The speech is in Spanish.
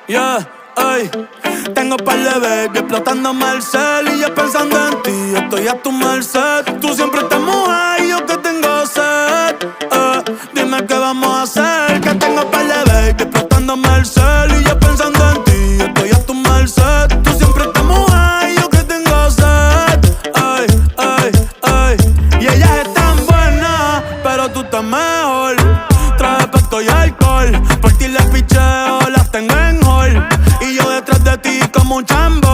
Yeah, ay. Tengo par de baby explotándome el cel y yo pensando en ti, estoy a tu merced. Tú siempre estás mujer y yo que tengo sed. Dime qué vamos a hacer, que tengo par de baby explotándome el cel y yo pensando en ti, estoy a tu merced. Tú siempre estás mujer y yo que tengo sed. Ay, ay, ay. Y ellas están buenas, pero tú estás mejor. Trae pacto y alcohol, por ti les picheo, las tengo en hall. Y yo detrás de ti como un chambo.